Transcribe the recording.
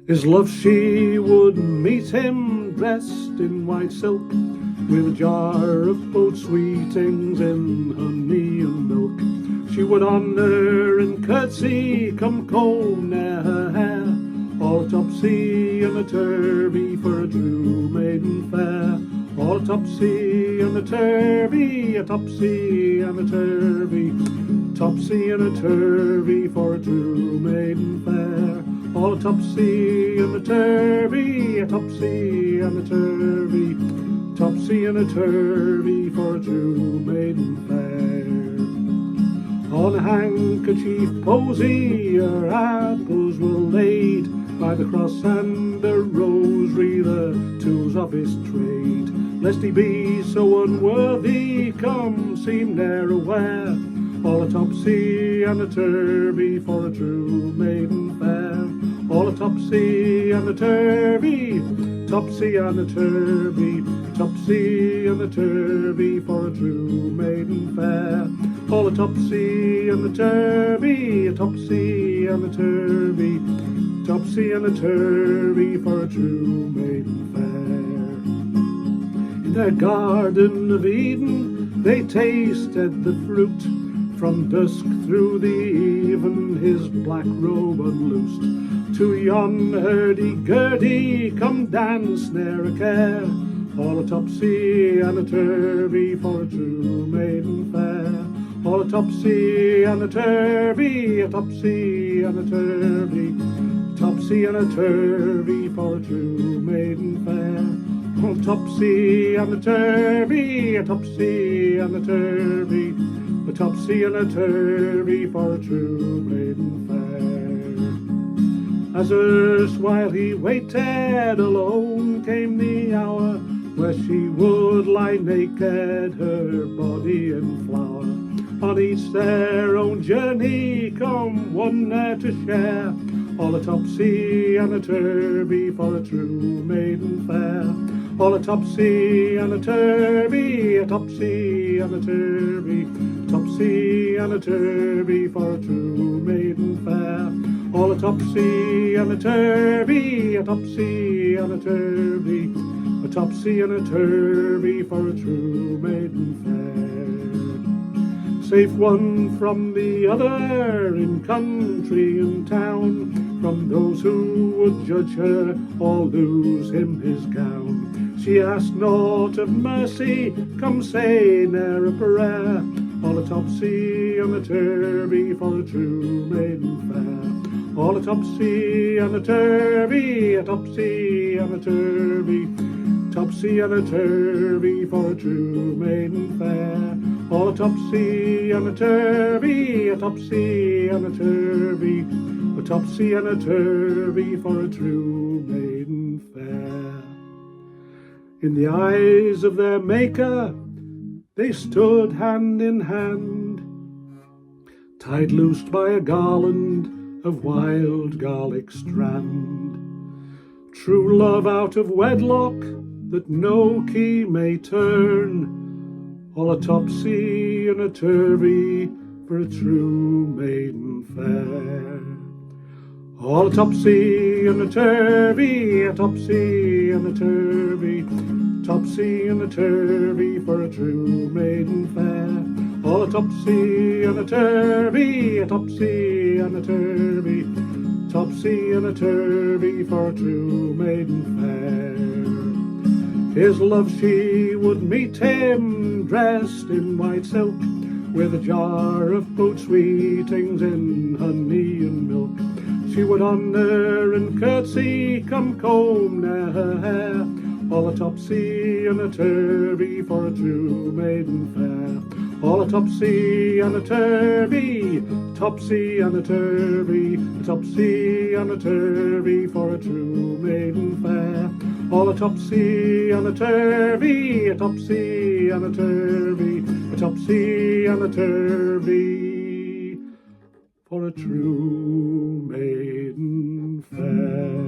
His love she would meet him dressed in white silk, with a jar of both sweetings in honey and milk. She would honour and curtsy, come comb near her hair, all a topsy and a turvy for a true maiden fair. All a topsy and a turvy, a topsy and a turvy, topsy and a turvy for a true maiden fair. All a topsy and a turvy, a topsy and a turvy, topsy and a turvy for a true maiden fair. On a handkerchief posy her apples were laid, by the cross and the rosary the tools of his trade. Lest he be so unworthy, come seem ne'er aware, all a topsy and a turvy for a true maiden fair. All a topsy and a turvy, topsy and a turvy, topsy and a turvy for a true maiden fair. All a topsy and a turvy, a topsy and a turvy, topsy and a turvy for a true maiden fair. In their garden of Eden they tasted the fruit, from dusk through the even his black robe unloosed. To yon hurdy-gurdy come dance ne'er a care, all a topsy and a turvy for a true maiden fair. All a topsy and a turvy, a topsy and a turvy, topsy and a turvy for a true maiden fair. All topsy and a turvy, a topsy and a turvy, a topsy and a turvy for a true maiden fair. As erstwhile he waited alone, came the hour where she would lie naked, her body in flower. On each their own journey, come one there to share, all a topsy and a turvy for a true maiden fair. All a topsy and a turvy, a topsy and a turvy, topsy and a turvy for a true maiden fair. All a topsy and a turvy, a topsy and a turvy, a topsy and a turvy for a true maiden fair. Safe one from the other in country and town, from those who would judge her or lose him his gown. She asked naught of mercy, come say ne'er a prayer, all a topsy and a turvy for a true maiden fair. All a topsy and a turvy, a topsy and a turvy, topsy and a turvy for a true maiden fair. All a topsy and a turvy, a topsy and a turvy, a topsy and a turvy for a true maiden fair. In the eyes of their Maker they stood hand in hand, tied loosed by a garland of wild garlic strand. True love out of wedlock that no key may turn, all a topsy and a turvy for a true maiden fair. All a topsy and a turvy, a topsy and a turvy, topsy and a turvy for a true maiden fair. All a topsy and a turvy, a topsy and a turvy, topsy and a turvy for a true maiden fair. His love she would meet him dressed in white silk, with a jar of both sweetings in honey and milk. She would honour and curtsy, come comb near her hair, all a topsy and a turvy for a true maiden fair. All a topsy and a turvy, topsy and a turvy, a topsy and a turvy for a true maiden fair. All a topsy and a turvy, a topsy and a turvy, a topsy and a turvy for a true maiden fair.